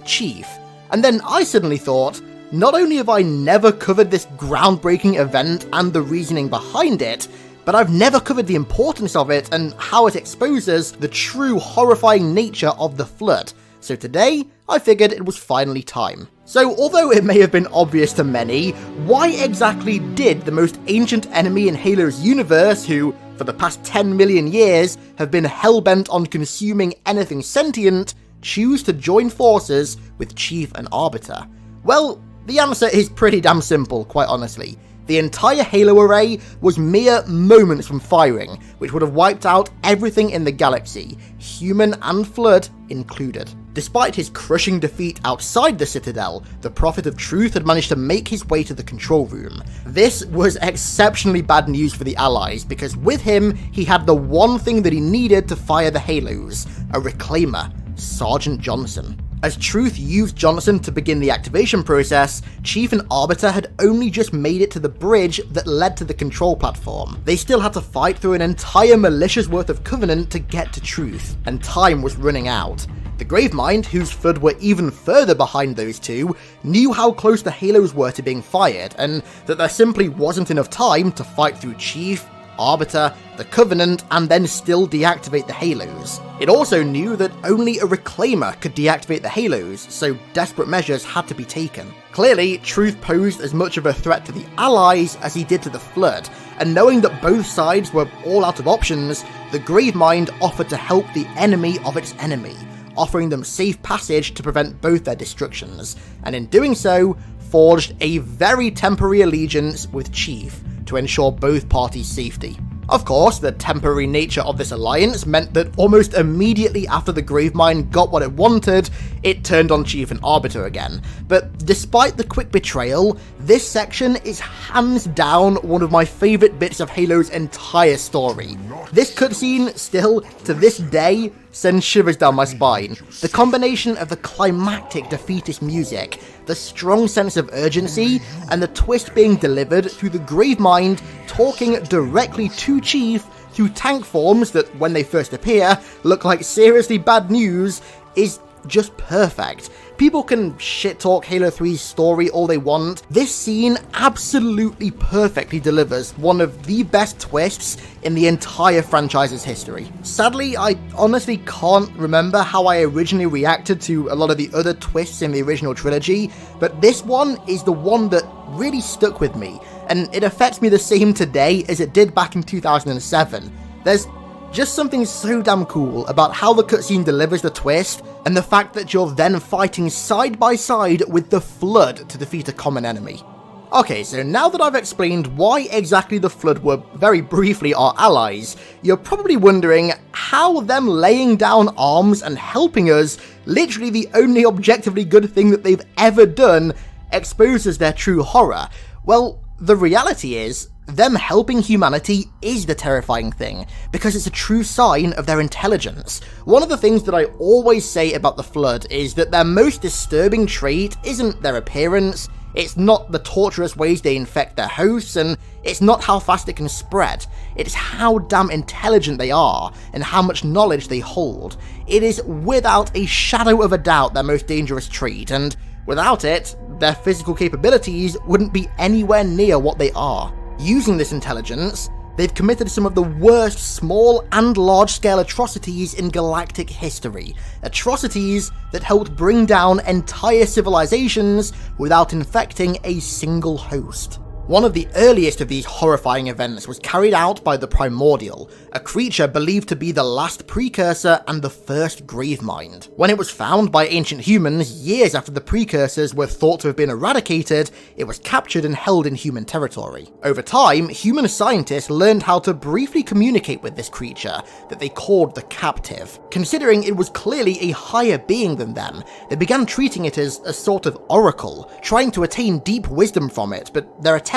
Chief. And then I suddenly thought, not only have I never covered this groundbreaking event and the reasoning behind it, but I've never covered the importance of it and how it exposes the true horrifying nature of the Flood. So today, I figured it was finally time. So although it may have been obvious to many, why exactly did the most ancient enemy in Halo's universe, who, for the past 10 million years, have been hellbent on consuming anything sentient, choose to join forces with Chief and Arbiter? Well, the answer is pretty damn simple, quite honestly. The entire Halo array was mere moments from firing, which would have wiped out everything in the galaxy, human and Flood included. Despite his crushing defeat outside the Citadel, the Prophet of Truth had managed to make his way to the control room. This was exceptionally bad news for the Allies, because with him, he had the one thing that he needed to fire the Halos, a reclaimer, Sergeant Johnson. As Truth used Johnson to begin the activation process, Chief and Arbiter had only just made it to the bridge that led to the control platform. They still had to fight through an entire militia's worth of Covenant to get to Truth, and time was running out. The Gravemind, whose Flood were even further behind those two, knew how close the Halos were to being fired, and that there simply wasn't enough time to fight through Chief, Arbiter, the Covenant, and then still deactivate the Halos. It also knew that only a Reclaimer could deactivate the Halos, so desperate measures had to be taken. Clearly, Truth posed as much of a threat to the Allies as he did to the Flood, and knowing that both sides were all out of options, the Gravemind offered to help the enemy of its enemy, offering them safe passage to prevent both their destructions, and in doing so, forged a very temporary allegiance with Chief to ensure both parties' safety. Of course, the temporary nature of this alliance meant that almost immediately after the Gravemind got what it wanted, it turned on Chief and Arbiter again. But despite the quick betrayal, this section is hands down one of my favourite bits of Halo's entire story. This cutscene still, to this day, sends shivers down my spine. The combination of the climactic defeatist music, the strong sense of urgency, and the twist being delivered through the Gravemind talking directly to Chief through tank forms that, when they first appear, look like seriously bad news, is just perfect. People can shit-talk Halo 3's story all they want. This scene absolutely perfectly delivers one of the best twists in the entire franchise's history. Sadly, I honestly can't remember how I originally reacted to a lot of the other twists in the original trilogy, but this one is the one that really stuck with me, and it affects me the same today as it did back in 2007. There's just something so damn cool about how the cutscene delivers the twist, and the fact that you're then fighting side by side with the Flood to defeat a common enemy. Okay, so now that I've explained why exactly the Flood were, very briefly, our allies, you're probably wondering how them laying down arms and helping us, literally the only objectively good thing that they've ever done, exposes their true horror. Well, the reality is, them helping humanity is the terrifying thing, because it's a true sign of their intelligence. One of the things that I always say about the Flood is that their most disturbing trait isn't their appearance, it's not the torturous ways they infect their hosts, and it's not how fast it can spread. It's how damn intelligent they are, and how much knowledge they hold. It is without a shadow of a doubt their most dangerous trait, and without it, their physical capabilities wouldn't be anywhere near what they are. Using this intelligence, they've committed some of the worst small and large-scale atrocities in galactic history. Atrocities that helped bring down entire civilizations without infecting a single host. One of the earliest of these horrifying events was carried out by the Primordial, a creature believed to be the last precursor and the first Gravemind. When it was found by ancient humans years after the precursors were thought to have been eradicated, it was captured and held in human territory. Over time, human scientists learned how to briefly communicate with this creature, that they called the Captive. Considering it was clearly a higher being than them, they began treating it as a sort of oracle, trying to attain deep wisdom from it, but their attempts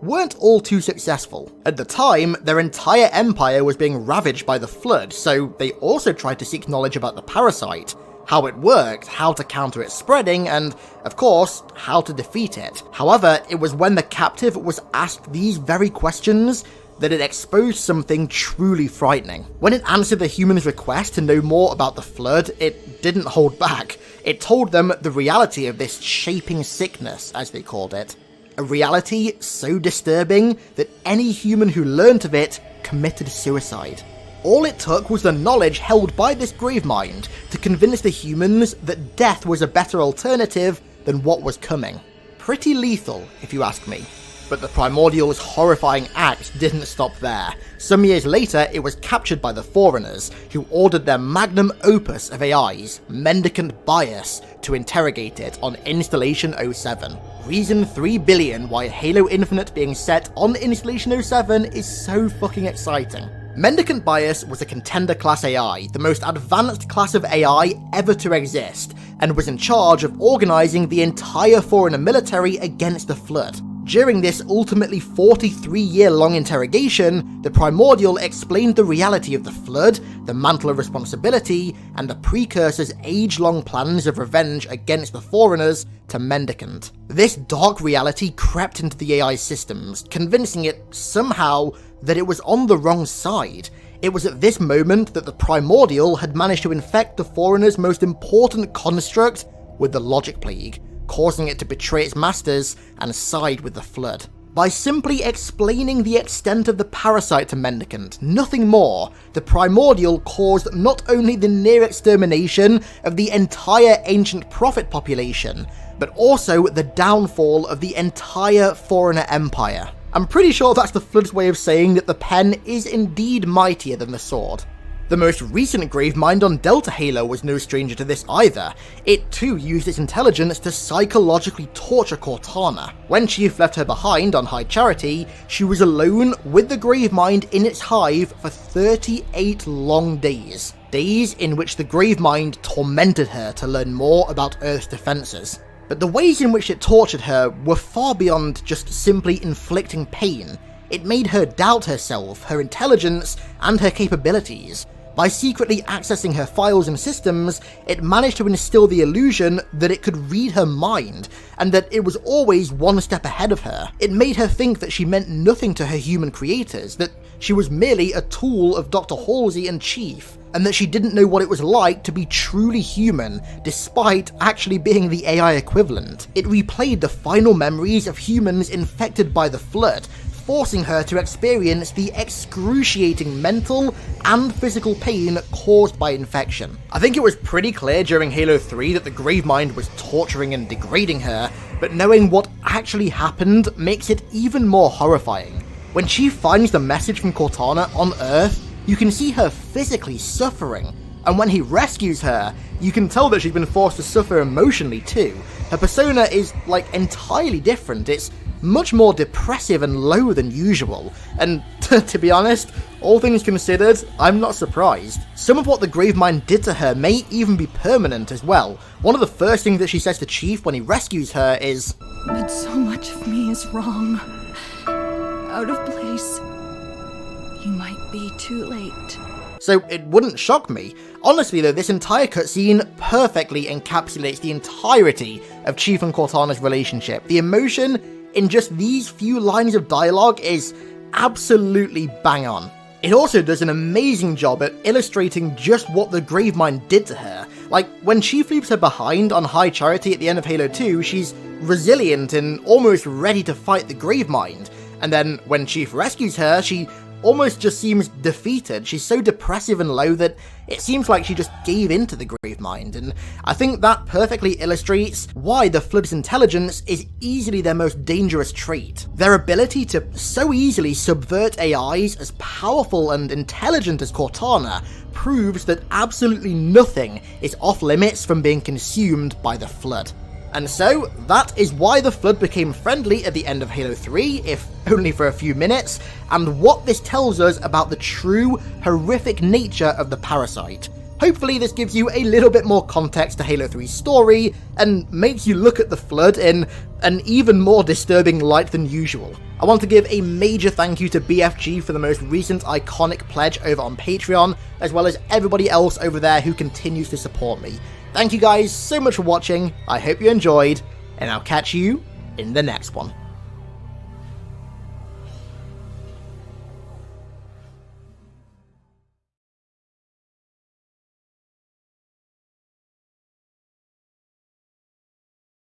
weren't all too successful. At the time, their entire empire was being ravaged by the Flood, so they also tried to seek knowledge about the parasite, how it worked, how to counter its spreading, and, of course, how to defeat it. However, it was when the Captive was asked these very questions that it exposed something truly frightening. When it answered the humans' request to know more about the Flood, it didn't hold back. It told them the reality of this shaping sickness, as they called it. A reality so disturbing that any human who learnt of it committed suicide. All it took was the knowledge held by this Gravemind to convince the humans that death was a better alternative than what was coming. Pretty lethal, if you ask me. But the Primordial's horrifying act didn't stop there. Some years later, it was captured by the Foreigners, who ordered their magnum opus of AIs, Mendicant Bias, to interrogate it on Installation 07. Reason 3 billion why Halo Infinite being set on Installation 07 is so fucking exciting. Mendicant Bias was a Contender class AI, the most advanced class of AI ever to exist, and was in charge of organising the entire Foreigner military against the Flood. During this ultimately 43-year-long interrogation, the Primordial explained the reality of the Flood, the Mantle of Responsibility, and the Precursor's age-long plans of revenge against the Foreigners to Mendicant. This dark reality crept into the AI systems, convincing it, somehow, that it was on the wrong side. It was at this moment that the Primordial had managed to infect the Foreigner's most important construct with the Logic Plague, causing it to betray its masters and side with the Flood. By simply explaining the extent of the parasite to Mendicant, nothing more, the Primordial caused not only the near extermination of the entire Ancient Prophet population, but also the downfall of the entire Foreigner Empire. I'm pretty sure that's the Flood's way of saying that the pen is indeed mightier than the sword. The most recent Gravemind on Delta Halo was no stranger to this either. It too used its intelligence to psychologically torture Cortana. When Chief left her behind on High Charity, she was alone with the Gravemind in its hive for 38 long days. Days in which the Gravemind tormented her to learn more about Earth's defenses. But the ways in which it tortured her were far beyond just simply inflicting pain. It made her doubt herself, her intelligence, and her capabilities. By secretly accessing her files and systems, it managed to instill the illusion that it could read her mind, and that it was always one step ahead of her. It made her think that she meant nothing to her human creators, that she was merely a tool of Dr. Halsey and Chief, and that she didn't know what it was like to be truly human, despite actually being the AI equivalent. It replayed the final memories of humans infected by the Flood, forcing her to experience the excruciating mental and physical pain caused by infection. I think it was pretty clear during Halo 3 that the Gravemind was torturing and degrading her, but knowing what actually happened makes it even more horrifying. When Chief finds the message from Cortana on Earth, you can see her physically suffering, and when he rescues her, you can tell that she's been forced to suffer emotionally too. Her persona is, entirely different. It's much more depressive and low than usual, and to be honest, all things considered, I'm not surprised. Some of what the Gravemind did to her may even be permanent as well. One of the first things that she says to Chief when he rescues her is, "But so much of me is wrong, out of place. You might be too late." So it wouldn't shock me. Honestly though, this entire cutscene perfectly encapsulates the entirety of Chief and Cortana's relationship. The emotion in just these few lines of dialogue is absolutely bang on. It also does an amazing job at illustrating just what the Gravemind did to her. Like, when Chief leaves her behind on High Charity at the end of Halo 2, she's resilient and almost ready to fight the Gravemind. And then when Chief rescues her, she almost just seems defeated. She's so depressive and low that it seems like she just gave in to the Gravemind, and I think that perfectly illustrates why the Flood's intelligence is easily their most dangerous trait. Their ability to so easily subvert AIs as powerful and intelligent as Cortana proves that absolutely nothing is off limits from being consumed by the Flood. And so, that is why the Flood became friendly at the end of Halo 3, if only for a few minutes, and what this tells us about the true, horrific nature of the parasite. Hopefully this gives you a little bit more context to Halo 3's story, and makes you look at the Flood in an even more disturbing light than usual. I want to give a major thank you to BFG for the most recent iconic pledge over on Patreon, as well as everybody else over there who continues to support me. Thank you guys so much for watching, I hope you enjoyed, and I'll catch you in the next one.